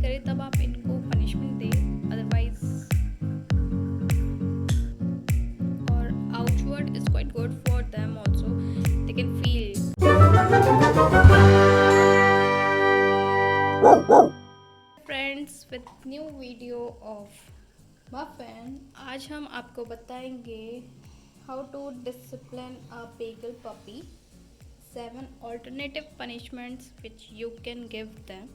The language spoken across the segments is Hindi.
गलती करें तब आप इनको पनिशमेंट दें, अदरवाइज और outward is quite good for them also, they can feel. Friends, with new video of Muffin, आज हम आपको बताएंगे how to discipline a beagle puppy, 7 alternative punishments which you can give them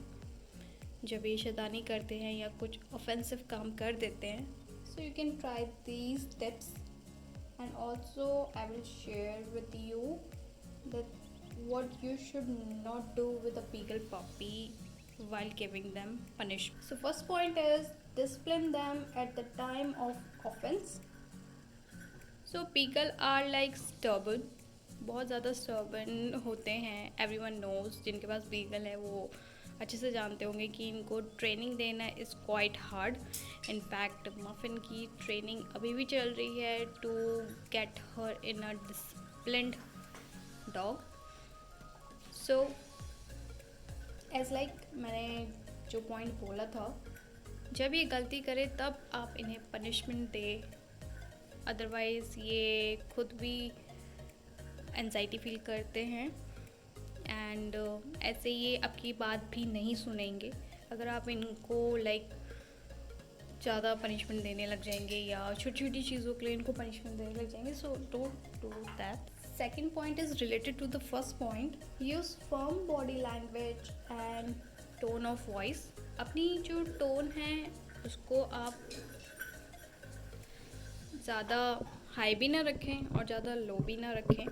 जब ये शैतानी करते हैं या कुछ ऑफेंसिव काम कर देते हैं. So you can try these tips, and also I will share with you that what you should not do with a beagle puppy while giving them punishment. So first point is discipline them at the time of offense. So beagle are like stubborn, बहुत ज़्यादा स्टर्बन होते हैं. एवरीवन नोज, जिनके पास बीगल है वो अच्छे से जानते होंगे कि इनको ट्रेनिंग देना is quite hard. In fact Muffin की ट्रेनिंग अभी भी चल रही है to get her in a disciplined dog. So as like मैंने जो पॉइंट बोला था, जब ये गलती करे तब आप इन्हें पनिशमेंट दें, अदरवाइज़ ये खुद भी एंजाइटी फील करते हैं एंड ऐसे ये आपकी बात भी नहीं सुनेंगे अगर आप इनको लाइक ज़्यादा पनिशमेंट देने लग जाएंगे या छोटी छोटी चीज़ों के लिए इनको पनिशमेंट देने लग जाएंगे. So don't do that. Second point is related to the first point. Use firm body language and tone of voice. अपनी जो टोन है उसको आप ज़्यादा हाई भी ना रखें और ज़्यादा लो भी ना रखें.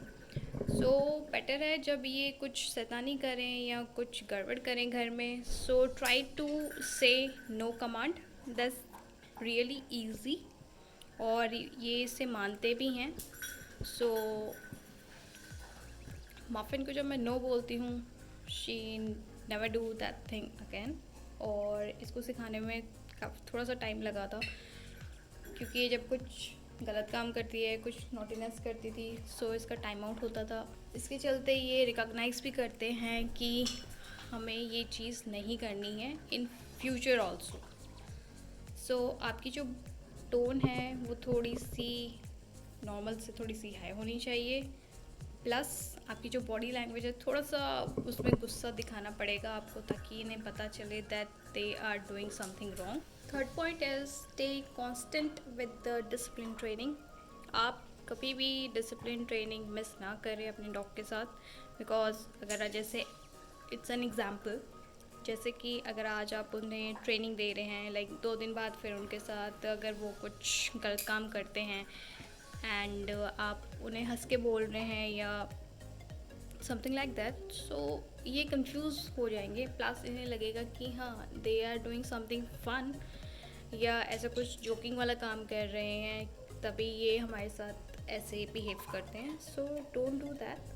सो बेटर है जब ये कुछ शैतानी करें या कुछ गड़बड़ करें घर में, so try to say no command. That's really easy और ये इसे मानते भी हैं. सो मफिन को जब मैं नो बोलती हूँ, she never do that thing again. और इसको सिखाने में थोड़ा सा टाइम लगा था क्योंकि ये जब कुछ गलत काम करती है, कुछ नॉटीनेस करती थी, सो इसका टाइम आउट होता था. इसके चलते ये रिकॉग्नाइज भी करते हैं कि हमें ये चीज़ नहीं करनी है इन फ्यूचर ऑल्सो. सो आपकी जो टोन है वो थोड़ी सी नॉर्मल से थोड़ी सी हाई होनी चाहिए, प्लस आपकी जो बॉडी लैंग्वेज है थोड़ा सा उसमें गुस्सा दिखाना पड़ेगा आपको ताकि इन्हें पता चले that they are doing something wrong. Third point is stay constant with the discipline training. आप कभी भी डिसिप्लिन ट्रेनिंग मिस ना करें अपने डॉग के साथ, बिकॉज अगर जैसे इट्स एन एग्जाम्पल, जैसे कि अगर आज आप उन्हें ट्रेनिंग दे रहे हैं, लाइक 2 दिन बाद फिर उनके साथ अगर वो कुछ गलत काम करते हैं एंड आप उन्हें हंस के बोल रहे हैं या समथिंग लाइक दैट, सो ये कंफ्यूज हो जाएंगे. प्लस इन्हें लगेगा कि हाँ they are doing something fun या ऐसा कुछ जोकिंग वाला काम कर रहे हैं, तभी ये हमारे साथ ऐसे बिहेव करते हैं. सो डोंट डू दैट.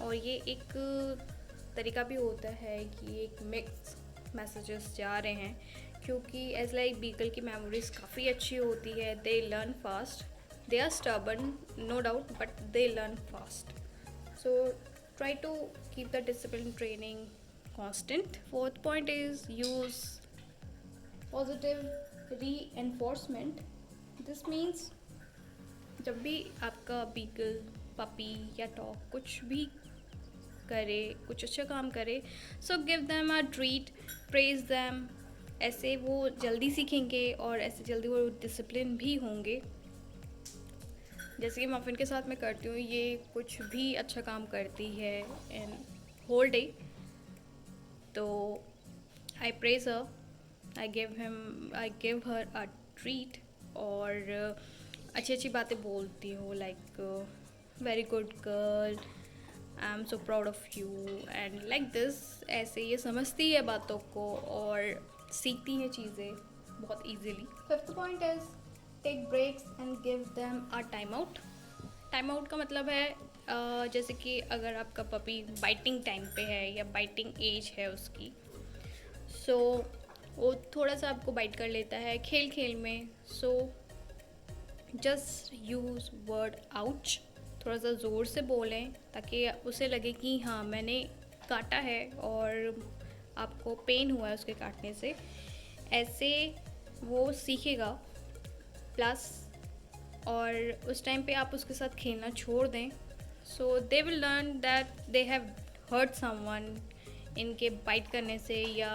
और ये एक तरीका भी होता है कि एक मिक्स मैसेजेस जा रहे हैं, क्योंकि एज लाइक बीगल की मेमोरीज काफ़ी अच्छी होती है. They learn fast. They are stubborn no doubt, but they learn fast. So try to keep the discipline training constant. Fourth point is use positive reinforcement. This means जब भी आपका बीगल पपी या डॉग कुछ भी करे, कुछ अच्छा काम करे, so give them a treat, praise them. ऐसे वो जल्दी सीखेंगे और ऐसे जल्दी वो डिसिप्लिन भी होंगे. जैसे कि मफिन के साथ मैं करती हूँ, ये कुछ भी अच्छा काम करती है इन होल डे, तो आई praise her, I give her a treat और अच्छी अच्छी बातें बोलती हूँ, like very good girl, I am so proud of you and like this. ऐसे ये समझती है बातों को और सीखती हैं चीज़ें बहुत easily. Fifth point is take breaks and give them a time out. Time out का मतलब है जैसे कि अगर आपका पपी बाइटिंग टाइम पे है या बाइटिंग एज है उसकी, सो वो थोड़ा सा आपको बाइट कर लेता है खेल खेल में, so just use word ouch. थोड़ा सा ज़ोर से बोलें ताकि उसे लगे कि हाँ मैंने काटा है और आपको पेन हुआ है उसके काटने से, ऐसे वो सीखेगा। प्लस और उस टाइम पे आप उसके साथ खेलना छोड़ दें, so they will learn that they have hurt someone, इनके बाइट करने से या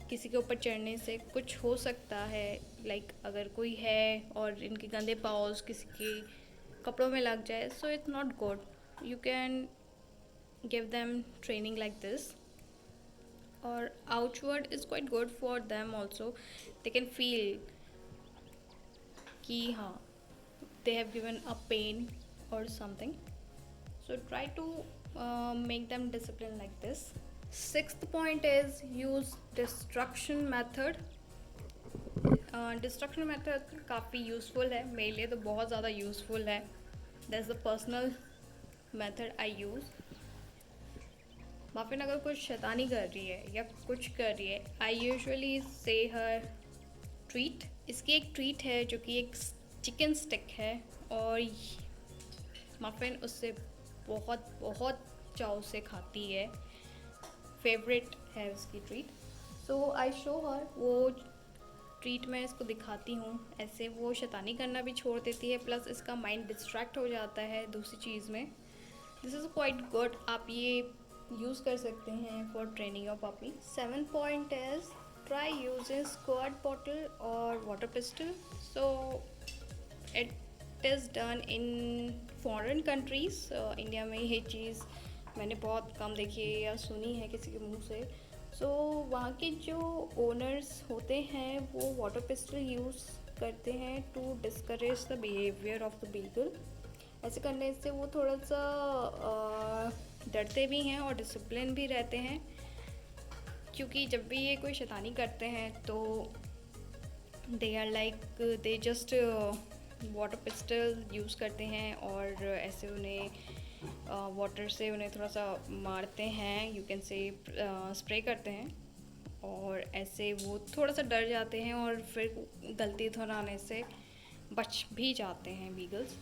किसी के ऊपर चढ़ने से कुछ हो सकता है। लाइक अगर कोई है और इनके गंदे पाउज किसी के कपड़ों में लग जाए, so it's not good. You can give them training like this. और outward is quite good for them also, they can feel कि हाँ they have given a pain or something. So try to make them discipline like this. Sixth point is use destruction method. Destruction method काफ़ी यूज़फुल है, मेरे लिए तो बहुत ज़्यादा यूज़फुल है। That's the personal method I use. Muffin अगर कुछ शैतानी कर रही है या कुछ कर रही है, आई यूजुअली से हर ट्रीट। इसकी एक ट्रीट है जो कि एक चिकन स्टिक है, और मफिन उससे बहुत बहुत चाव से खाती है। फेवरेट है उसकी ट्रीट। सो आई शो हर वो ट्रीट, मैं इसको दिखाती हूँ। ऐसे वो शैतानी करना भी छोड़ देती है, प्लस इसका माइंड डिस्ट्रैक्ट हो जाता है दूसरी चीज़ में। दिस इज़ क्वाइट गुड, आप ये यूज़ कर सकते हैं for training your puppy. 7 point is try using squirt bottle और water pistol. So it is done in foreign countries. India में ये चीज़ मैंने बहुत कम देखी है या सुनी है किसी के मुंह से। सो वहाँ के जो ओनर्स होते हैं वो वाटर पिस्टल यूज़ करते हैं to discourage the behaviour of the beagle. ऐसे करने से वो थोड़ा सा डरते भी हैं और डिसिप्लिन भी रहते हैं, क्योंकि जब भी ये कोई शैतानी करते हैं तो they are like they just water pistol use करते हैं और ऐसे उन्हें वाटर से उन्हें थोड़ा सा मारते हैं, यू कैन से स्प्रे करते हैं, और ऐसे वो थोड़ा सा डर जाते हैं और फिर गलती दोहराने से बच भी जाते हैं beagles.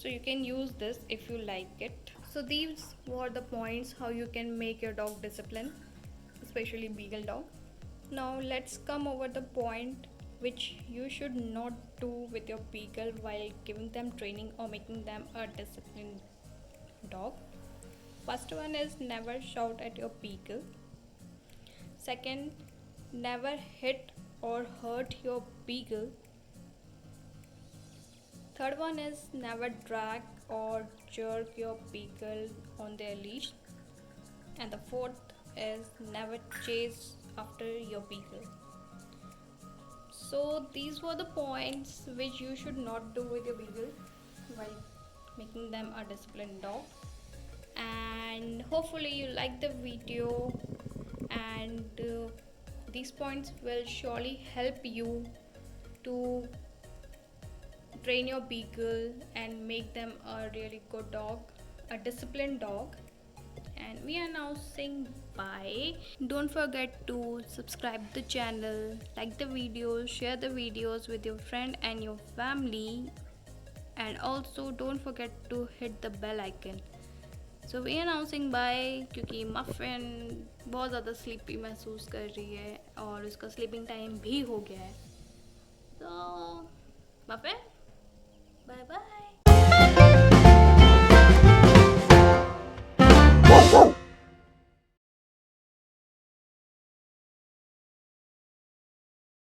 So you can use this if you like it. So these were the points how you can make your dog discipline, especially beagle dog. Now let's come over the point which you should not do with your beagle while giving them training or making them a disciplined dog. First one is never shout at your beagle. Second, never hit or hurt your beagle. Third one is never drag or jerk your beagle on their leash. And the fourth is never chase after your beagle. So these were the points which you should not do with your beagle while making them a disciplined dog. And hopefully you like the video, and these points will surely help you to train your beagle and make them a really good dog, a disciplined dog. And we are now saying bye. Don't forget to subscribe the channel, like the videos, share the videos with your friend and your family, and also don't forget to hit the bell icon. So we are now saying bye, क्योंकि मफिन बहुत ज़्यादा स्लीपी महसूस कर रही है और उसका स्लीपिंग टाइम भी हो गया है। तो मफिन, bye bye.